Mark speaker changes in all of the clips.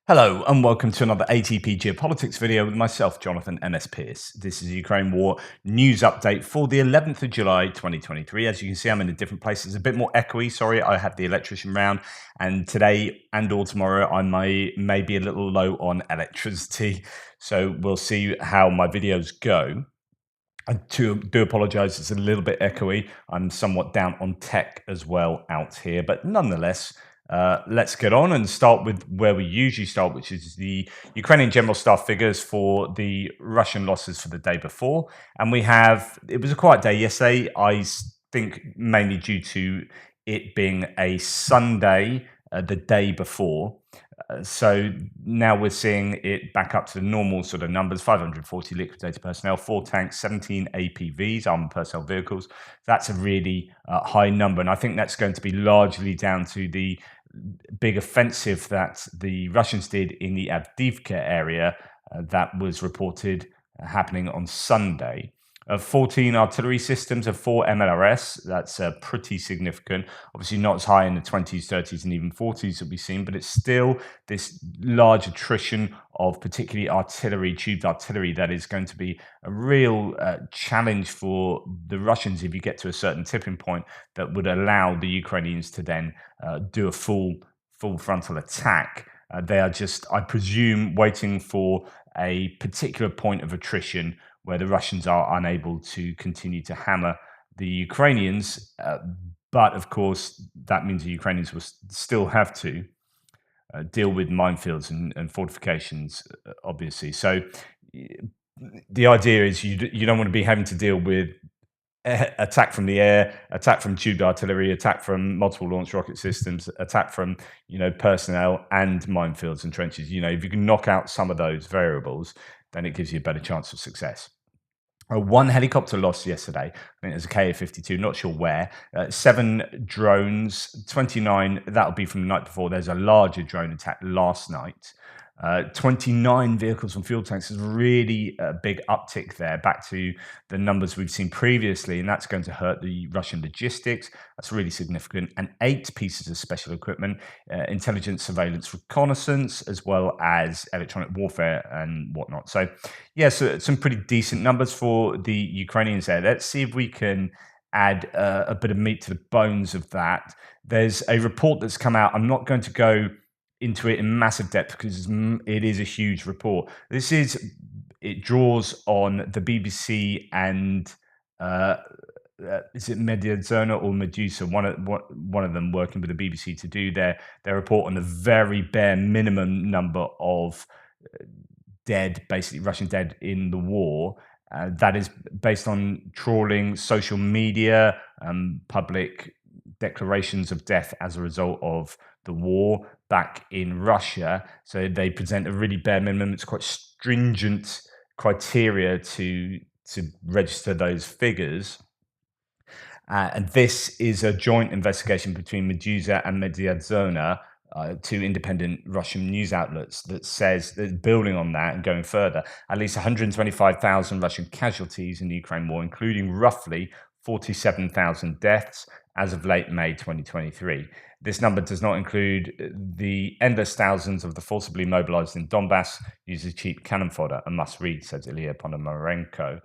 Speaker 1: Hello and welcome to another ATP Geopolitics video with myself, Jonathan MS Pearce. This is the Ukraine War news update for the 11th of July 2023. As you can see, I'm in a different place. It's a bit more echoey. Sorry, I had the electrician round, and today and or tomorrow I may be a little low on electricity. So we'll see how my videos go. I do apologise, it's a little bit echoey. I'm somewhat down on tech as well out here, but nonetheless, let's get on and start with where we usually start, which is the Ukrainian general staff figures for the Russian losses for the day before. And it was a quiet day yesterday, think mainly due to it being a Sunday the day before. So now we're seeing it back up to the normal sort of numbers: 540 liquidated personnel, 4 tanks, 17 APVs, armored personnel vehicles. That's a really high number. And I think that's going to be largely down to the big offensive that the Russians did in the Avdiivka area that was reported happening on Sunday. 14 artillery systems of 4 MLRS. That's pretty significant. Obviously not as high in the 20s, 30s, and even 40s that we've seen, but it's still this large attrition of particularly artillery, tubed artillery, that is going to be a real challenge for the Russians if you get to a certain tipping point that would allow the Ukrainians to then do a full frontal attack. They are just, I presume, waiting for a particular point of attrition where the Russians are unable to continue to hammer the Ukrainians. But of course, that means the Ukrainians will still have to deal with minefields and fortifications, obviously. So the idea is you don't want to be having to deal with attack from the air, attack from tubed artillery, attack from multiple launch rocket systems, attack from personnel and minefields and trenches. If you can knock out some of those variables, then it gives you a better chance of success. One helicopter loss yesterday. I think it was a Ka-52, not sure where. 7 drones, 29. That'll be from the night before. There's a larger drone attack last night. 29 vehicles and fuel tanks is really a big uptick there, back to the numbers we've seen previously, and that's going to hurt the Russian logistics. That's really significant. And 8 pieces of special equipment, intelligence, surveillance, reconnaissance, as well as electronic warfare and whatnot. So, yeah, so some pretty decent numbers for the Ukrainians there. Let's see if we can add a bit of meat to the bones of that. There's a report that's come out. I'm not going to go into it in massive depth because it is a huge report. It draws on the BBC and is it Mediazona or Medusa? One of them working with the BBC to do their report on the very bare minimum number of dead, basically Russian dead in the war. That is based on trawling social media, public declarations of death as a result of the war back in Russia. So they present a really bare minimum. It's quite stringent criteria to register those figures. And this is a joint investigation between Medusa and Mediazona, 2 independent Russian news outlets, that says that, building on that and going further, at least 125,000 Russian casualties in the Ukraine war, including roughly 47,000 deaths as of late May 2023. This number does not include the endless thousands of the forcibly mobilized in Donbass used as cheap cannon fodder. A must read, says Ilya Ponomarenko.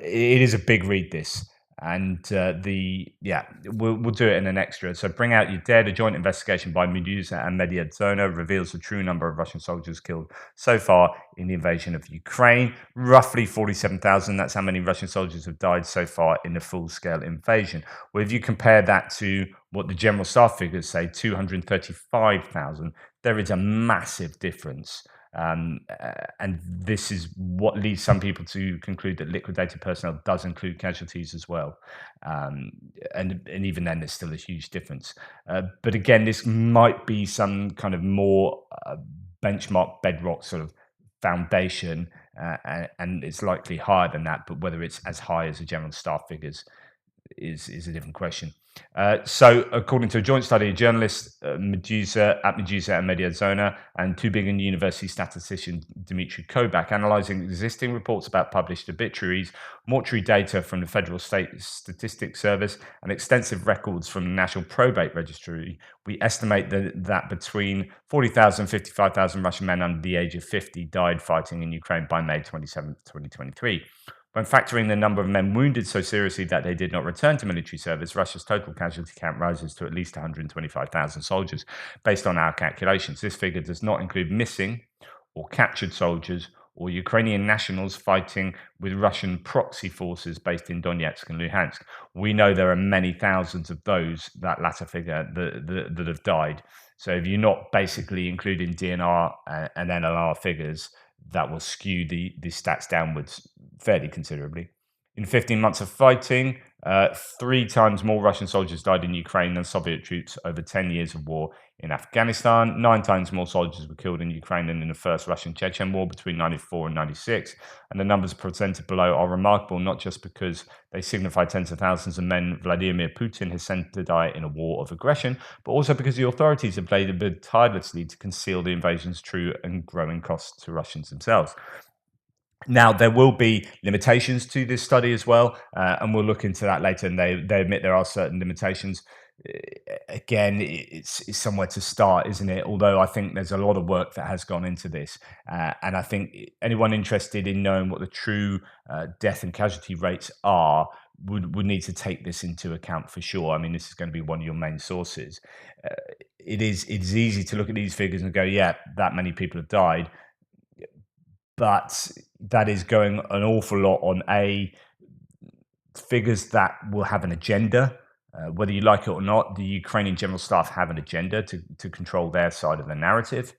Speaker 1: It is a big read, this. And we'll do it in an extra. So, Bring Out Your Dead, a joint investigation by Medusa and Mediazona, reveals the true number of Russian soldiers killed so far in the invasion of Ukraine. Roughly 47,000. That's how many Russian soldiers have died so far in the full-scale invasion. Well, if you compare that to what the general staff figures say, 235,000, there is a massive difference. And this is what leads some people to conclude that liquidated personnel does include casualties as well. And even then, there's still a huge difference. But again, this might be some kind of more benchmark, bedrock sort of foundation, and it's likely higher than that. But whether it's as high as the general staff figures, is a different question. So, according to a joint study of journalists Medusa and Mediazona and Tübingen University statistician Dmitry Kobak, analysing existing reports about published obituaries, mortuary data from the Federal State Statistics Service, and extensive records from the National Probate Registry, we estimate that between 40,000 and 55,000 Russian men under the age of 50 died fighting in Ukraine by May 27, 2023. When factoring the number of men wounded so seriously that they did not return to military service, Russia's total casualty count rises to at least 125,000 soldiers, based on our calculations. This figure does not include missing or captured soldiers or Ukrainian nationals fighting with Russian proxy forces based in Donetsk and Luhansk. We know there are many thousands of those, that latter figure, that have died. So if you're not basically including DNR and NLR figures, that will skew the stats downwards fairly considerably. In 15 months of fighting, 3 times more Russian soldiers died in Ukraine than Soviet troops over 10 years of war in Afghanistan. 9 times more soldiers were killed in Ukraine than in the first Russian-Chechen war between 94 and 96. And the numbers presented below are remarkable, not just because they signify tens of thousands of men Vladimir Putin has sent to die in a war of aggression, but also because the authorities have labored tirelessly to conceal the invasion's true and growing costs to Russians themselves. Now, there will be limitations to this study as well, and we'll look into that later. And they admit there are certain limitations. Again, it's somewhere to start, isn't it? Although I think there's a lot of work that has gone into this. And I think anyone interested in knowing what the true death and casualty rates are would need to take this into account for sure. I mean, this is going to be one of your main sources. It's easy to look at these figures and go, yeah, that many people have died. But that is going an awful lot on figures that will have an agenda, whether you like it or not. The Ukrainian general staff have an agenda to control their side of the narrative,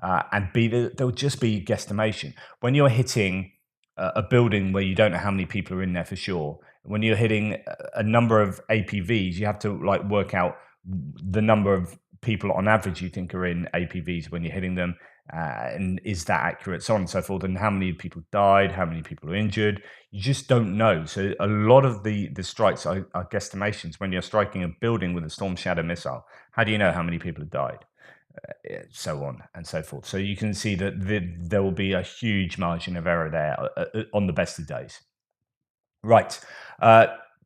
Speaker 1: and B, there'll just be guesstimation. When you're hitting a building where you don't know how many people are in there for sure, when you're hitting a number of APVs, you have to work out the number of people on average you think are in APVs when you're hitting them. And is that accurate, so on and so forth, and how many people died, how many people are injured, you just don't know. So a lot of the strikes are guesstimations. When you're striking a building with a Storm Shadow missile, how do you know how many people have died, so on and so forth? So you can see that there will be a huge margin of error there on the best of days. Right.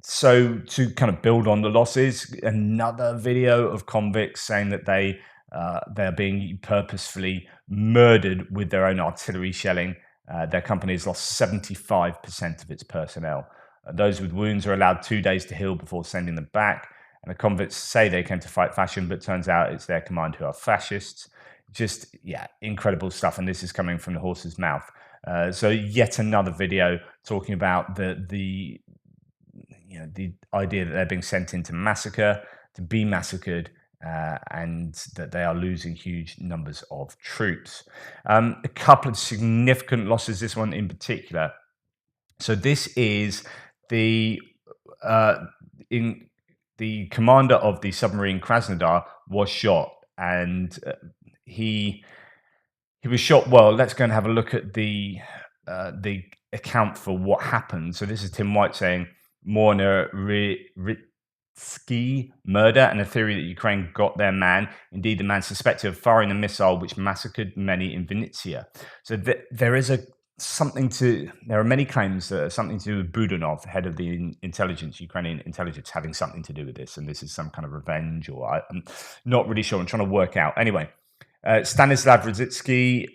Speaker 1: So to kind of build on the losses, another video of convicts saying that they're being purposefully murdered with their own artillery shelling. Their company has lost 75% of its personnel. Those with wounds are allowed 2 days to heal before sending them back. And the convicts say they came to fight fashion, but turns out it's their command who are fascists. Just, yeah, incredible stuff. And this is coming from the horse's mouth. So yet another video talking about the idea that they're being sent into massacre, to be massacred, and that they are losing huge numbers of troops. A couple of significant losses, this one in particular. So this is the commander of the submarine Krasnodar was shot, and he was shot. Well, let's go and have a look at the account for what happened. So this is Tim White saying, Morna Ski murder and a theory that Ukraine got their man. Indeed, the man suspected of firing a missile which massacred many in Vinnytsia. So there are many claims that are something to do with Budanov, head of the Ukrainian intelligence, having something to do with this. And this is some kind of revenge, or I'm not really sure. I'm trying to work out. Anyway, Stanislav Radzitsky,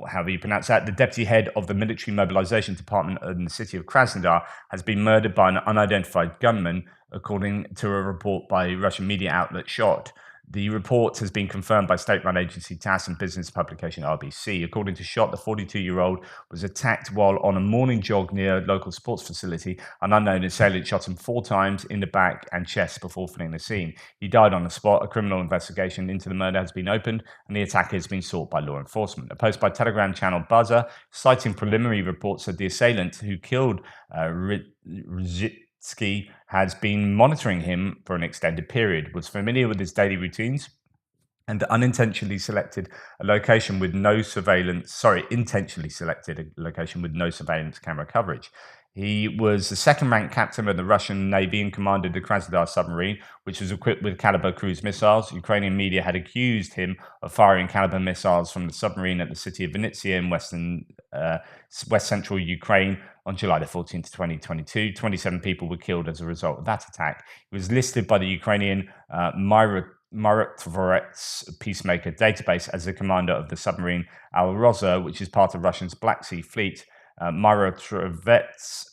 Speaker 1: however you pronounce that, the deputy head of the military mobilization department in the city of Krasnodar, has been murdered by an unidentified gunman, according to a report by Russian media outlet Shot. The report has been confirmed by state-run agency TASS and business publication RBC. According to Shot, the 42-year-old was attacked while on a morning jog near a local sports facility. An unknown assailant shot him 4 times in the back and chest before fleeing the scene. He died on the spot. A criminal investigation into the murder has been opened, and the attacker has been sought by law enforcement. A post by Telegram channel Buzzer, citing preliminary reports that the assailant who killed Ski has been monitoring him for an extended period, was familiar with his daily routines, and intentionally selected a location with no surveillance camera coverage. He was the second-ranked captain of the Russian Navy and commanded the Krasnodar submarine, which was equipped with Kalibr cruise missiles. Ukrainian media had accused him of firing Kalibr missiles from the submarine at the city of Vinnytsia in west central Ukraine on July the 14th, 2022. 27 people were killed as a result of that attack. He was listed by the Ukrainian Myritvorets peacemaker database as the commander of the submarine Al Rosa, which is part of Russia's Black Sea Fleet. Myritvorets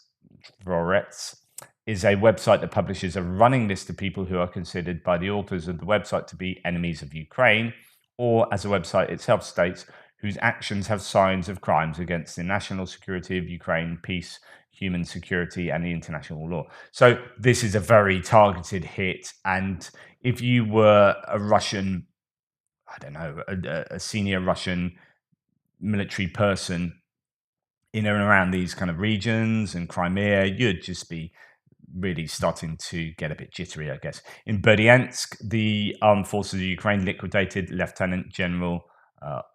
Speaker 1: is a website that publishes a running list of people who are considered by the authors of the website to be enemies of Ukraine, or, as the website itself states, whose actions have signs of crimes against the national security of Ukraine, peace, human security, and the international law. So this is a very targeted hit. And if you were a Russian, I don't know, a senior Russian military person in and around these kind of regions and Crimea, you'd just be really starting to get a bit jittery, I guess. In Berdyansk, the armed forces of Ukraine liquidated Lieutenant General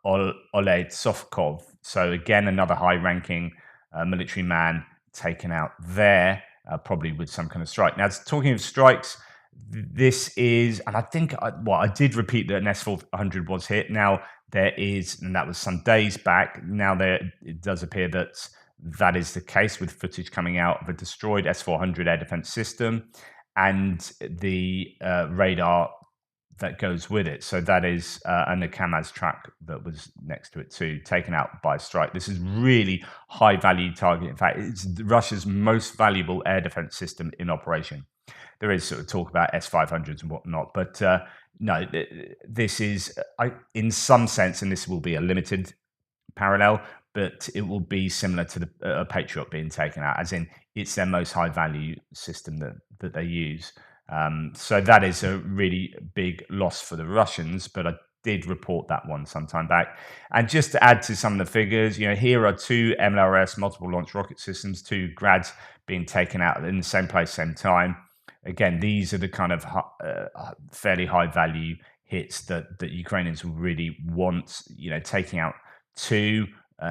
Speaker 1: Oleg Sovkov. So again, another high-ranking military man taken out there, probably with some kind of strike. Now, talking of strikes, this is, and I think, I did repeat that an S-400 was hit. Now, there is, and that was some days back. Now, it does appear that is the case, with footage coming out of a destroyed S-400 air defense system and the radar that goes with it. So that is and the Kamaz truck that was next to it too, taken out by a strike. This is really high value target. In fact, it's Russia's most valuable air defense system in operation. There is sort of talk about S-500s and whatnot, but no, this is, in some sense, and this will be a limited parallel, but it will be similar to the Patriot being taken out, as in it's their most high value system that they use. So that is a really big loss for the Russians, but I did report that one some time back. And just to add to some of the figures, here are two MLRS multiple launch rocket systems, two Grads being taken out in the same place, same time. Again, these are the kind of fairly high value hits that Ukrainians really want. Taking out two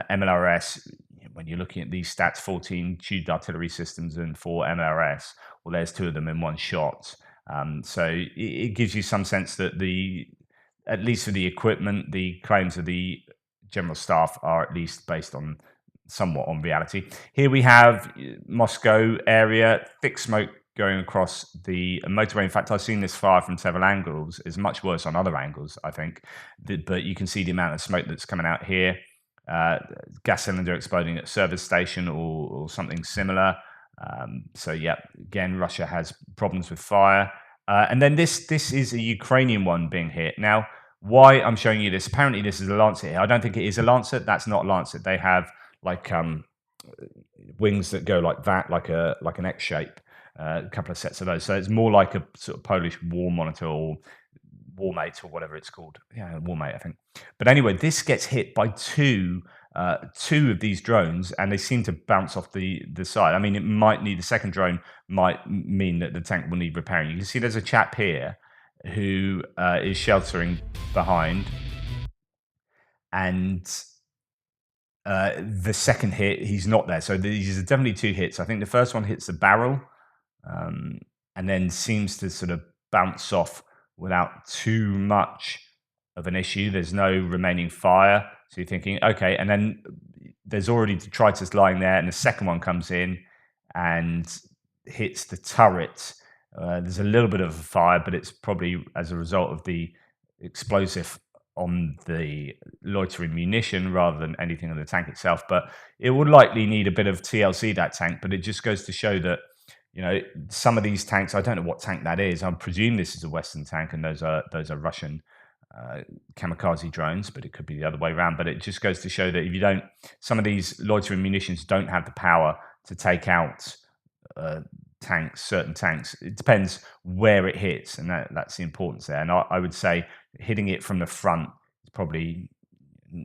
Speaker 1: MLRS, when you're looking at these stats, 14 tubed artillery systems and 4 MLRS, well, there's two of them in one shot. So it gives you some sense that at least for the equipment, the claims of the general staff are at least based on somewhat on reality. Here we have Moscow area, thick smoke going across the motorway. In fact, I've seen this fire from several angles. It's much worse on other angles, I think. But you can see the amount of smoke that's coming out here. Gas cylinder exploding at a service station or something similar. So yeah, again, Russia has problems with fire. And then this is a Ukrainian one being hit. Now, why I'm showing you this? Apparently, this is a Lancet here. I don't think it is a Lancet. That's not Lancet. They have like wings that go like that, like an X shape. A couple of sets of those. So it's more like a sort of Polish war monitor or Warmate or whatever it's called. Yeah, Warmate, I think. But anyway, this gets hit by two of these drones, and they seem to bounce off the side. I mean, it might need the second drone might mean that the tank will need repairing. You can see there's a chap here who is sheltering behind, and the second hit, he's not there. So these are definitely two hits. I think the first one hits the barrel, and then seems to sort of bounce off without too much of an issue. There's no remaining fire. So you're thinking, okay, and then there's already detritus lying there, and the second one comes in and hits the turret. There's a little bit of a fire, but it's probably as a result of the explosive on the loitering munition rather than anything on the tank itself. But it would likely need a bit of TLC, that tank, but it just goes to show that some of these tanks, I don't know what tank that is. I presume this is a Western tank, and those are Russian kamikaze drones, but it could be the other way around. But it just goes to show that if some of these loitering munitions don't have the power to take out certain tanks. It depends where it hits, and that's the importance there. And I would say hitting it from the front is probably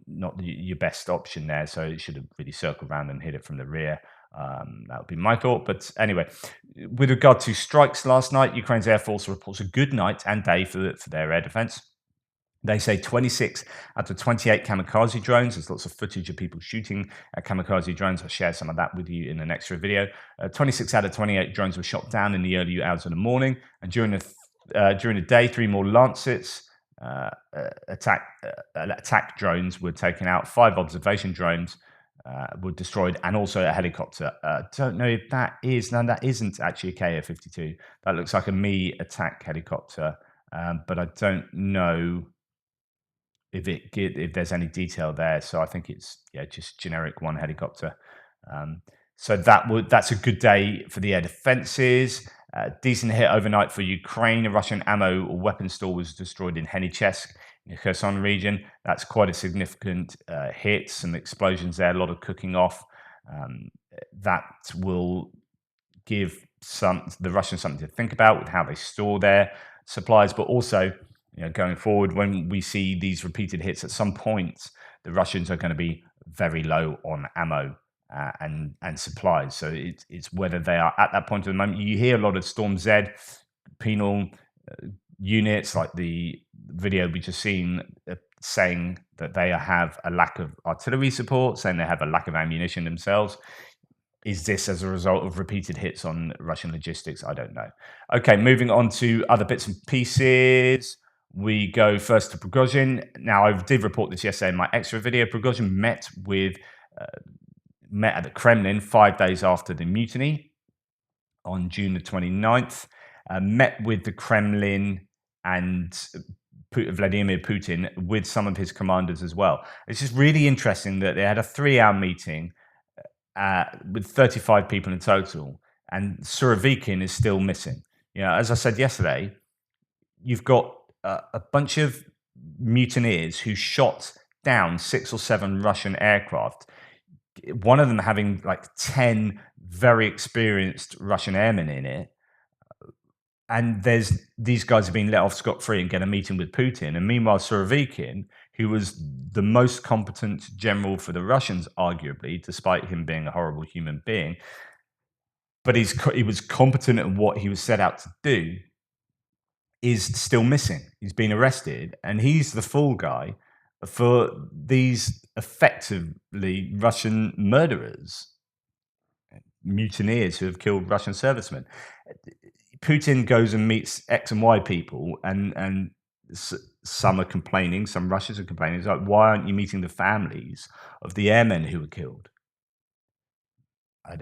Speaker 1: not your best option there. So it should have really circled around and hit it from the rear. That would be my thought. But anyway, with regard to strikes last night, Ukraine's Air Force reports a good night and day for their air defense. They say 26 out of 28 kamikaze drones. There's lots of footage of people shooting at kamikaze drones. I'll share some of that with you in an extra video. 26 out of 28 drones were shot down in the early hours of the morning. And during the day, 3 more Lancets attack drones were taken out. 5 observation drones were destroyed, and also a helicopter. Don't know if that is. No, that isn't actually a KF-52. That looks like a Me attack helicopter, but I don't know if there's any detail there. So I think it's just generic one helicopter. So that's a good day for the air defenses. Decent hit overnight for Ukraine. A Russian ammo or weapon store was destroyed in Henichesk in the Kherson region. That's quite a significant hit. Some explosions there, a lot of cooking off. That will give the Russians something to think about with how they store their supplies, but also going forward, when we see these repeated hits, at some point the Russians are going to be very low on ammo and supplies. So it's whether they are at that point at the moment. You hear a lot of Storm Z penal units, like the video we just seen, saying that they have a lack of artillery support, saying they have a lack of ammunition themselves. Is this as a result of repeated hits on Russian logistics? I don't know. Okay, moving on to other bits and pieces. We go first to Prigozhin. Now, I did report this yesterday in my extra video. Prigozhin met at the Kremlin 5 days after the mutiny on June the 29th. Met with the Kremlin and Vladimir Putin with some of his commanders as well. It's just really interesting that they had a 3-hour meeting with 35 people in total, and Surovikin is still missing. As I said yesterday, you've got a bunch of mutineers who shot down 6 or 7 Russian aircraft, one of them having like 10 very experienced Russian airmen in it. And these guys have been let off scot-free and get a meeting with Putin. And meanwhile, Surovikin, who was the most competent general for the Russians, arguably, despite him being a horrible human being, but he was competent at what he was set out to do, is still missing. He's been arrested, and he's the fall guy for these effectively Russian murderers, mutineers who have killed Russian servicemen. Putin goes and meets X and Y people, and some are complaining, some Russians are complaining. It's like, why aren't you meeting the families of the airmen who were killed?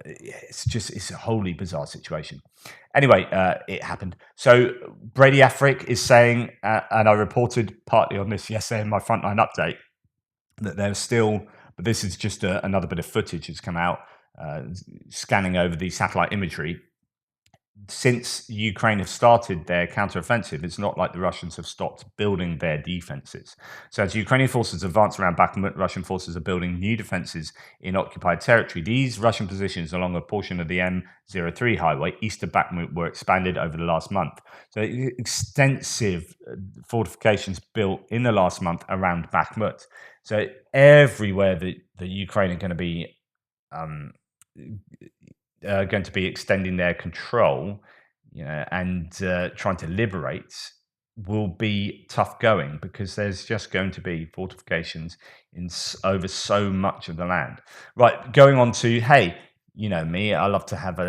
Speaker 1: It's a wholly bizarre situation. Anyway, it happened. So Brady Afric is saying, and I reported partly on this yesterday in my Frontline update, that there's still, but this is just another bit of footage that's come out, scanning over the satellite imagery. Since Ukraine have started their counteroffensive, it's not like the Russians have stopped building their defenses. So as Ukrainian forces advance around Bakhmut, Russian forces are building new defenses in occupied territory. These Russian positions along a portion of the M03 highway east of Bakhmut were expanded over the last month. So extensive fortifications built in the last month around Bakhmut. So everywhere that the Ukraine are going to be extending their control, and trying to liberate, will be tough going, because there's just going to be fortifications over so much of the land. Right, going on to, hey, me, I love to have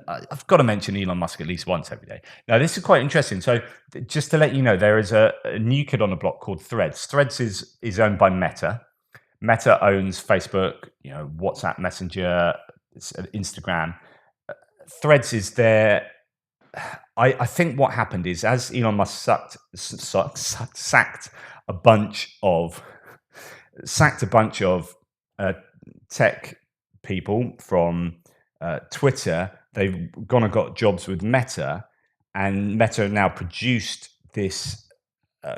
Speaker 1: I've got to mention Elon Musk at least once every day. Now, this is quite interesting. So just to let you know, there is a new kid on the block called Threads. Threads is owned by Meta. Meta owns Facebook, WhatsApp Messenger, Instagram. Threads is there. I think what happened is, as Elon Musk sacked a bunch of tech people from Twitter, they've gone and got jobs with Meta, and Meta now produced this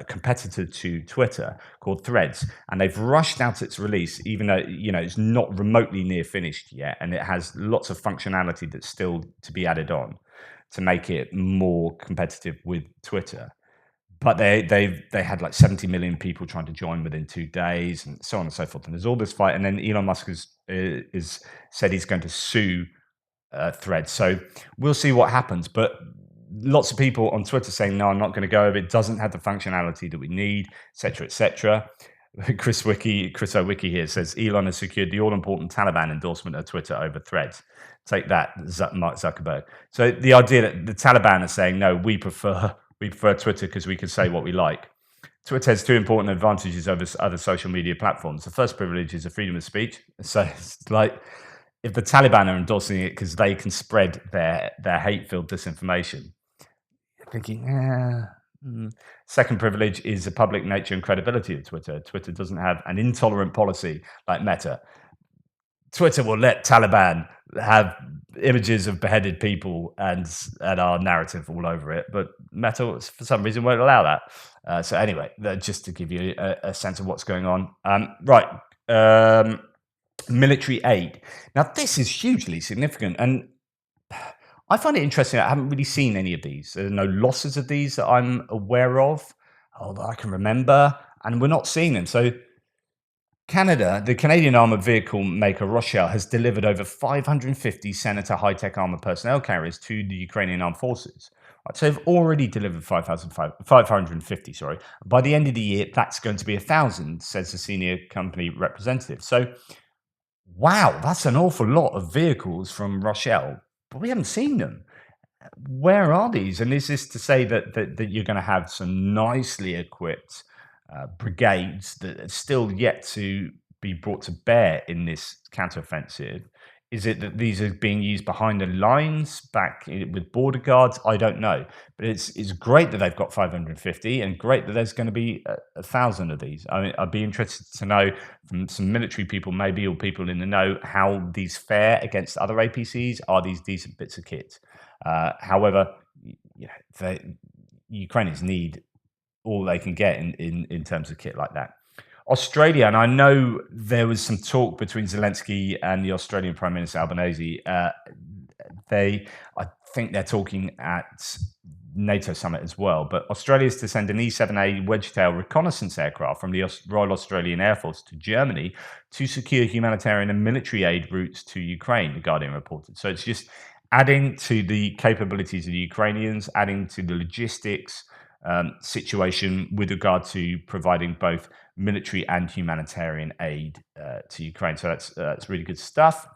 Speaker 1: competitor to Twitter called Threads, and they've rushed out its release, even though it's not remotely near finished yet, and it has lots of functionality that's still to be added on to make it more competitive with Twitter. But they had like 70 million people trying to join within 2 days, and so on and so forth. And there's all this fight, and then Elon Musk is said he's going to sue Threads. So we'll see what happens. But lots of people on Twitter saying, no, I'm not going to go over it. Doesn't have the functionality that we need, etc., etc. Chris O'Wiki here says Elon has secured the all-important Taliban endorsement of Twitter over Threads. Take that, Mark Zuckerberg. So the idea that the Taliban are saying, no, we prefer Twitter because we can say what we like. Twitter has two important advantages over other social media platforms. The first privilege is the freedom of speech. So it's like if the Taliban are endorsing it because they can spread their hate-filled disinformation, you're thinking, Second privilege is the public nature and credibility of Twitter. Twitter doesn't have an intolerant policy like Meta. Twitter will let Taliban have images of beheaded people and our narrative all over it, but Meta, for some reason, won't allow that. So anyway, just to give you a sense of what's going on. Military aid. Now, this is hugely significant, and I find it interesting. I haven't really seen any of these. There are no losses of these that I'm aware of, although I can remember, and we're not seeing them. So Canada, the Canadian armoured vehicle maker Rochelle, has delivered over 550 Senator high-tech armoured personnel carriers to the Ukrainian armed forces. Right, so they've already delivered 550, sorry. By the end of the year, that's going to be 1,000, says the senior company representative. So, wow, that's an awful lot of vehicles from Rochelle, but we haven't seen them. Where are these? And is this to say that you're going to have some nicely equipped brigades that are still yet to be brought to bear in this counteroffensive? Is it that these are being used behind the lines with border guards? I don't know, but it's great that they've got 550, and great that there's going to be 1,000 of these. I mean, I'd be interested to know from some military people, maybe, or people in the know, how these fare against other APCs. Are these decent bits of kit? However, Ukrainians need all they can get in terms of kit like that. Australia, and I know there was some talk between Zelensky and the Australian Prime Minister Albanese. I think they're talking at NATO summit as well. But Australia is to send an E-7A Wedgetail reconnaissance aircraft from the Royal Australian Air Force to Germany to secure humanitarian and military aid routes to Ukraine, the Guardian reported. So it's just adding to the capabilities of the Ukrainians, adding to the logistics situation with regard to providing both military and humanitarian aid to Ukraine. So that's really good stuff.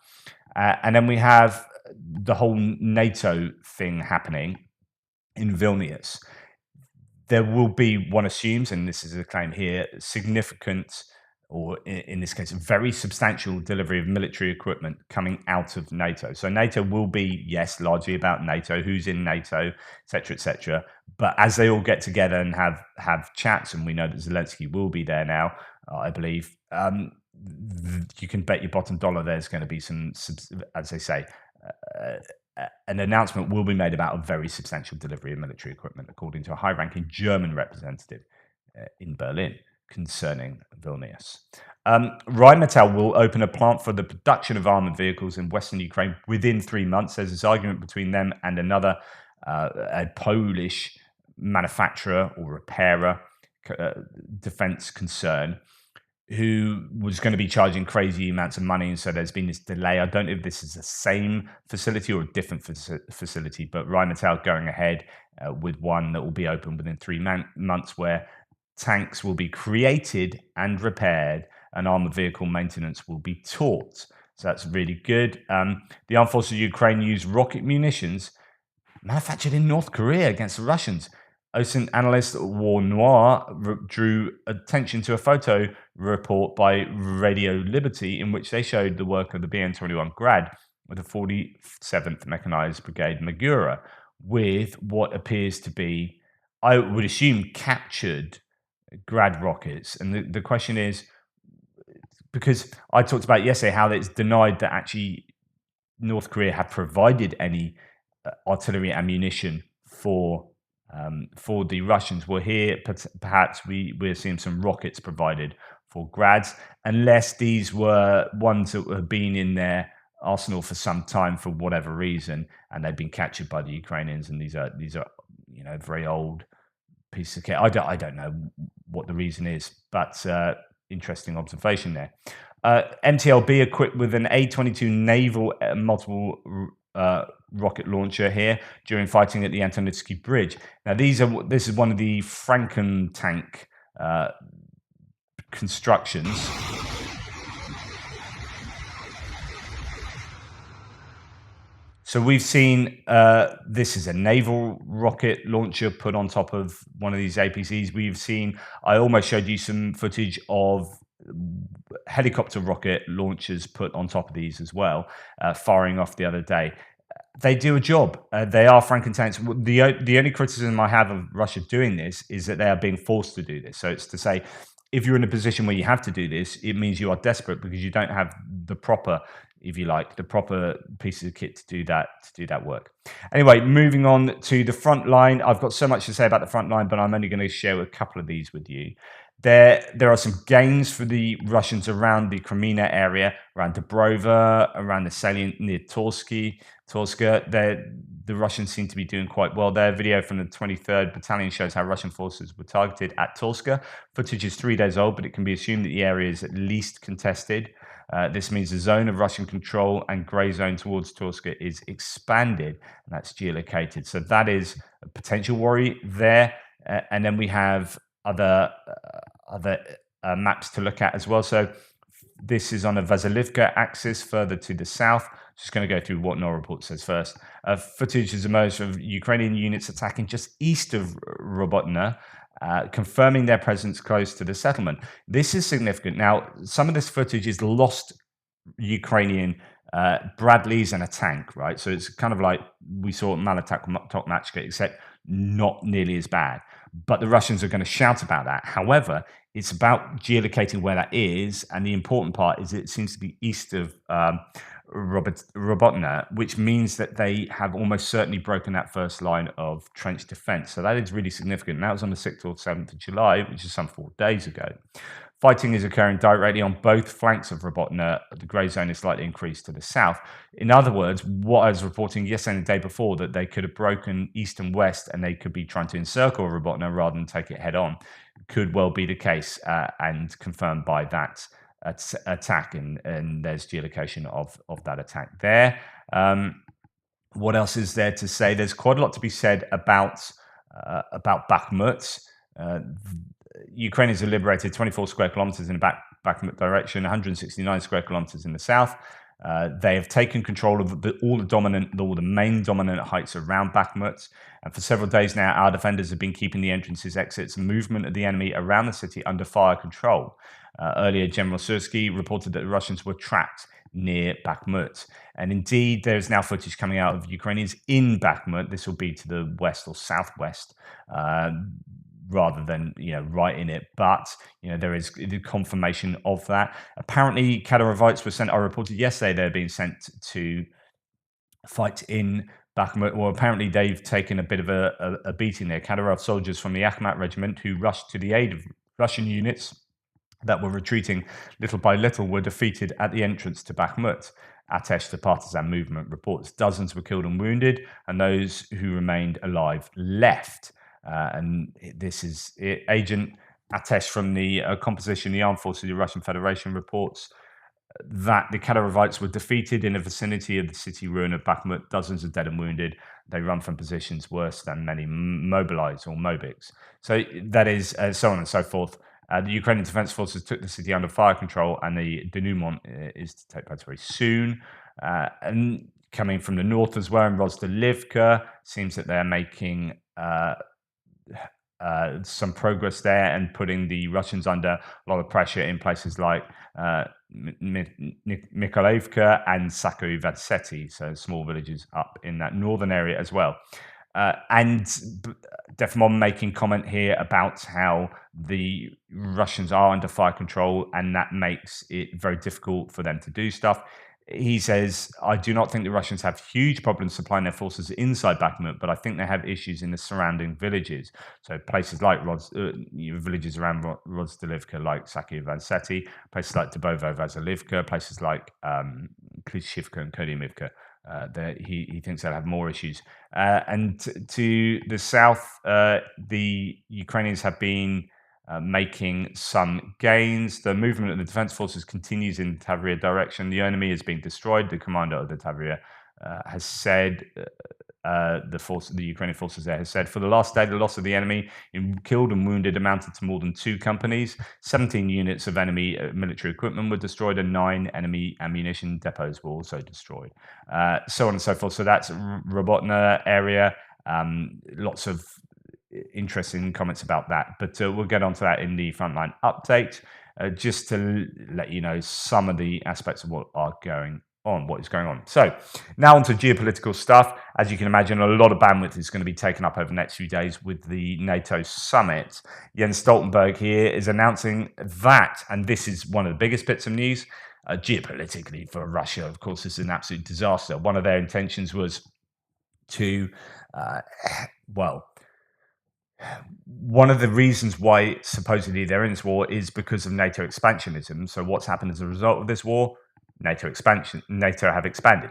Speaker 1: And then we have the whole NATO thing happening in Vilnius. There will be, one assumes, and this is a claim here, significant, or in this case, a very substantial delivery of military equipment coming out of NATO. So NATO will be, yes, largely about NATO, who's in NATO, et cetera, but as they all get together and have chats, and we know that Zelensky will be there now, I believe, you can bet your bottom dollar there's going to be some, as they say, an announcement will be made about a very substantial delivery of military equipment, according to a high-ranking German representative in Berlin concerning Vilnius. Rheinmetall will open a plant for the production of armored vehicles in Western Ukraine within 3 months. There's this argument between them and another, a Polish manufacturer or repairer, defense concern, who was going to be charging crazy amounts of money. And so there's been this delay. I don't know if this is the same facility or a different facility, but Rheinmetall going ahead with one that will be open within 3 months, where tanks will be created and repaired, and armored vehicle maintenance will be taught. So that's really good. The armed forces of Ukraine use rocket munitions manufactured in North Korea against the Russians. OSINT analyst War Noir drew attention to a photo report by Radio Liberty in which they showed the work of the BN-21 Grad with the 47th Mechanized Brigade Magura with what appears to be, I would assume, captured Grad rockets. And the question is, because I talked about yesterday how it's denied that actually North Korea have provided any artillery ammunition for the Russians. Well, here perhaps we're seeing some rockets provided for Grads, unless these were ones that have been in their arsenal for some time for whatever reason, and they've been captured by the Ukrainians. And these are very old pieces of kit. I don't know what the reason is, but interesting observation there. MTLB equipped with an A-22 naval multiple rocket launcher here during fighting at the Antonivsky Bridge. Now, this is one of the Franken tank constructions. So we've seen this is a naval rocket launcher put on top of one of these APCs. I almost showed you some footage of helicopter rocket launchers put on top of these as well, firing off the other day. They do a job. They are Franken-tanks. The only criticism I have of Russia doing this is that they are being forced to do this. So it's to say, if you're in a position where you have to do this, it means you are desperate because you don't have the proper, if you like, the proper pieces of kit to do that work. Anyway, moving on to the front line. I've got so much to say about the front line, but I'm only going to share a couple of these with you. There are some gains for the Russians around the Crimea area, around Dobrova, around the salient near Torska. The Russians seem to be doing quite well there. Video from the 23rd Battalion shows how Russian forces were targeted at Torska. Footage is 3 days old, but it can be assumed that the area is at least contested. This means the zone of Russian control and grey zone towards Torska is expanded, and that's geolocated. So that is a potential worry there. And then we have other maps to look at as well. So this is on a Vasilivka axis further to the south. Just going to go through what NOR report says first. Footage has emerged of Ukrainian units attacking just east of Robotna, confirming their presence close to the settlement. This is significant. Now, some of this footage is lost Ukrainian Bradleys and a tank, right? So it's kind of like we saw Malatak Tokmachka, except not nearly as bad. But the Russians are going to shout about that. However, it's about geolocating where that is, and the important part is it seems to be east of Robotna, which means that they have almost certainly broken that first line of trench defense. So that is really significant. And that was on the 6th or 7th of July, which is some 4 days ago. Fighting is occurring directly on both flanks of Robotna. The grey zone is slightly increased to the south. In other words, what I was reporting yesterday and the day before, that they could have broken east and west and they could be trying to encircle Robotna rather than take it head on, could well be the case, and confirmed by that attack, and there's geolocation of that attack there. What else is there to say? There's quite a lot to be said about Bakhmut. Ukrainians have liberated 24 square kilometers in the Bakhmut direction, 169 square kilometers in the south. They have taken control of all the main dominant heights around Bakhmut. And for several days now, our defenders have been keeping the entrances, exits, and movement of the enemy around the city under fire control. Earlier, General Sursky reported that the Russians were trapped near Bakhmut. And indeed, there's now footage coming out of Ukrainians in Bakhmut. This will be to the west or southwest, rather than right in it, but there is the confirmation of that. Apparently, Kadyrov were sent. I reported yesterday they're being sent to fight in Bakhmut. Well, apparently they've taken a bit of a beating there. Kadyrov soldiers from the Akhmat regiment who rushed to the aid of Russian units that were retreating little by little were defeated at the entrance to Bakhmut. Atesh, the partisan movement, reports dozens were killed and wounded, and those who remained alive left. And this is Agent Atesh from the composition, the Armed Forces of the Russian Federation, reports that the Kadyrovites were defeated in the vicinity of the city ruin of Bakhmut, dozens of dead and wounded. They run from positions worse than many mobilized or Mobics. So that is so on and so forth. The Ukrainian Defense Forces took the city under fire control, and the denouement is to take place very soon. And coming from the north as well, in Rozdilivka, seems that they're making some progress there and putting the Russians under a lot of pressure in places like Mykolaievka and Sakoy-Vadseti, so small villages up in that northern area as well. And Defmon making comment here about how the Russians are under fire control, and that makes it very difficult for them to do stuff. He says, I do not think the Russians have huge problems supplying their forces inside Bakhmut, but I think they have issues in the surrounding villages. So places like villages around Rozdilivka, like Sakoy-Vadseti, places like Dubovo-Vasilivka, places like Klishivka and Kodymivka. He thinks they'll have more issues. And to the south, the Ukrainians have been making some gains. The movement of the defense forces continues in the Tavria direction. The enemy is being destroyed. The commander of the Tavria has said. The Ukrainian forces there has said for the last day, the loss of the enemy in killed and wounded amounted to more than 2 companies. 17 units of enemy military equipment were destroyed, and 9 enemy ammunition depots were also destroyed. So on and so forth. So that's Robotna area. Lots of interesting comments about that, but we'll get onto that in the Frontline update. Just to let you know some of the aspects of what is going on. So now onto geopolitical stuff. As you can imagine, a lot of bandwidth is going to be taken up over the next few days with the NATO summit. Jens Stoltenberg here is announcing that, and this is one of the biggest bits of news, geopolitically for Russia, of course, this is an absolute disaster. One of their intentions was to, one of the reasons why supposedly they're in this war is because of NATO expansionism. So what's happened as a result of this war? NATO have expanded.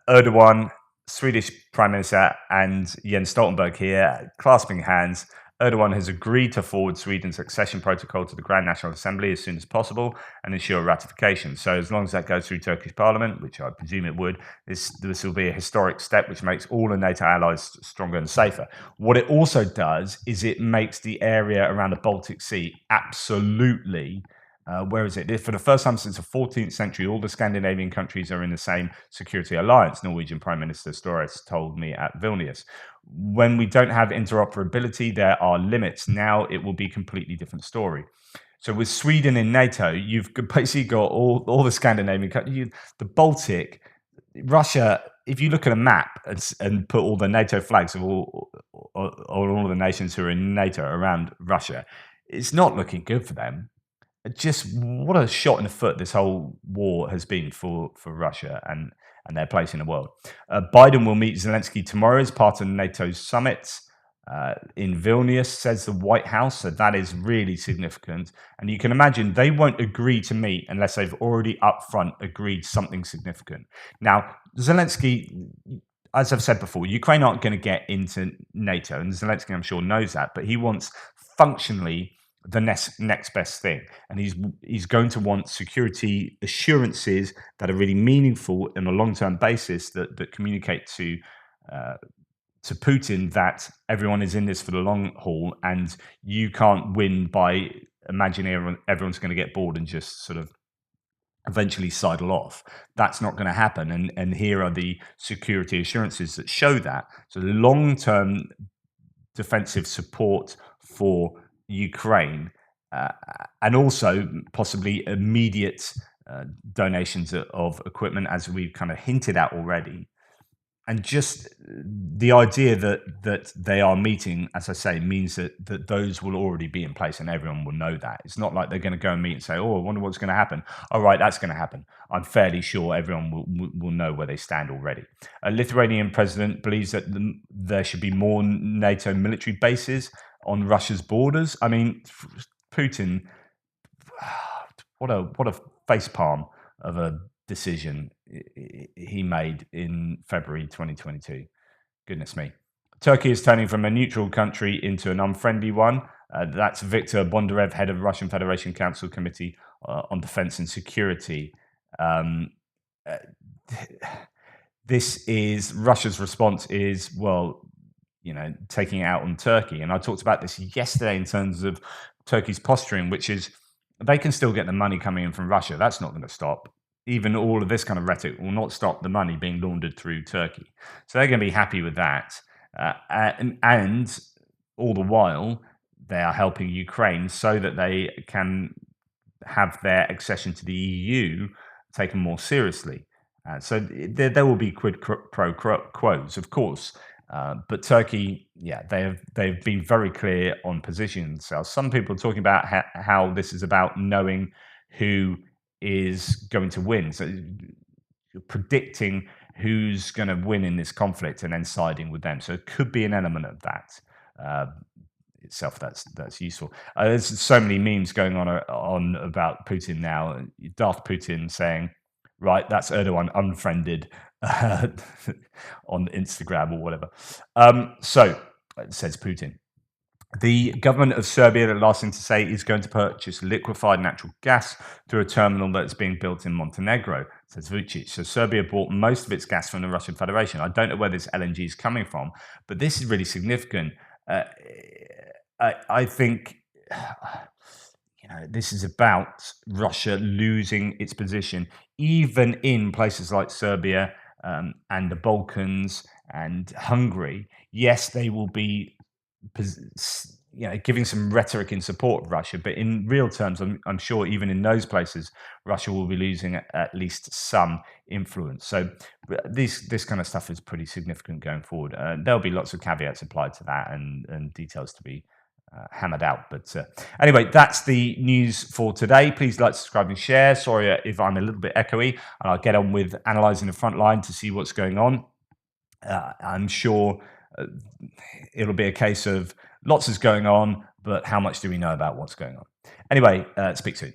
Speaker 1: Erdogan, Swedish Prime Minister, and Jens Stoltenberg here clasping hands. Erdogan has agreed to forward Sweden's accession protocol to the Grand National Assembly as soon as possible and ensure ratification. So as long as that goes through Turkish Parliament, which I presume it would, this will be a historic step which makes all the NATO allies stronger and safer. What it also does is it makes the area around the Baltic Sea absolutely where is it? For the first time since the 14th century, all the Scandinavian countries are in the same security alliance, Norwegian Prime Minister Støre told me at Vilnius. When we don't have interoperability, there are limits. Now it will be a completely different story. So with Sweden in NATO, you've basically got all the Scandinavian countries, the Baltic, Russia. If you look at a map and put all the NATO flags of all the nations who are in NATO around Russia, it's not looking good for them. Just what a shot in the foot this whole war has been for Russia and their place in the world. Biden will meet Zelensky tomorrow as part of NATO's summit in Vilnius, says the White House. So that is really significant. And you can imagine they won't agree to meet unless they've already up front agreed something significant. Now, Zelensky, as I've said before, Ukraine aren't going to get into NATO, and Zelensky, I'm sure, knows that, but he wants functionally the next best thing, and he's going to want security assurances that are really meaningful on a long-term basis that communicate to Putin that everyone is in this for the long haul, and you can't win by imagining everyone's going to get bored and just sort of eventually sidle off. That's not going to happen, and here are the security assurances that show that. So the long-term defensive support for Ukraine, and also possibly immediate donations of equipment, as we've kind of hinted at already. And just the idea that they are meeting, as I say, means that those will already be in place and everyone will know that. It's not like they're going to go and meet and say, oh, I wonder what's going to happen. All right, that's going to happen. I'm fairly sure everyone will know where they stand already. A Lithuanian president believes that there should be more NATO military bases on Russia's borders. I mean, Putin, what a facepalm of a decision he made in February 2022. Goodness me. Turkey is turning from a neutral country into an unfriendly one. That's Viktor Bondarev, head of Russian Federation Council Committee on Defense and Security. This is Russia's response is, well, taking it out on Turkey. And I talked about this yesterday in terms of Turkey's posturing, which is they can still get the money coming in from Russia. That's not going to stop. Even all of this kind of rhetoric will not stop the money being laundered through Turkey. So they're going to be happy with that. And all the while, they are helping Ukraine so that they can have their accession to the EU taken more seriously. So there will be quid pro quos, of course. But Turkey, they've been very clear on positioning themselves. Some people are talking about how this is about knowing who is going to win. So predicting who's going to win in this conflict and then siding with them. So it could be an element of that itself. That's useful. There's so many memes going on about Putin now. Daft Putin saying, right, that's Erdogan unfriended on Instagram or whatever. So says Putin. The government of Serbia, the last thing to say, is going to purchase liquefied natural gas through a terminal that's being built in Montenegro, says Vucic. So Serbia bought most of its gas from the Russian Federation. I don't know where this LNG is coming from, but this is really significant. Uh, I think this is about Russia losing its position, even in places like Serbia and the Balkans and Hungary. Yes, they will be giving some rhetoric in support of Russia, but in real terms, I'm sure even in those places, Russia will be losing at least some influence. So this kind of stuff is pretty significant going forward. There'll be lots of caveats applied to that and details to be hammered out. But anyway, that's the news for today. Please like, subscribe, and share. Sorry if I'm a little bit echoey, and I'll get on with analysing the front line to see what's going on. I'm sure it'll be a case of lots is going on, but how much do we know about what's going on? Anyway, speak soon.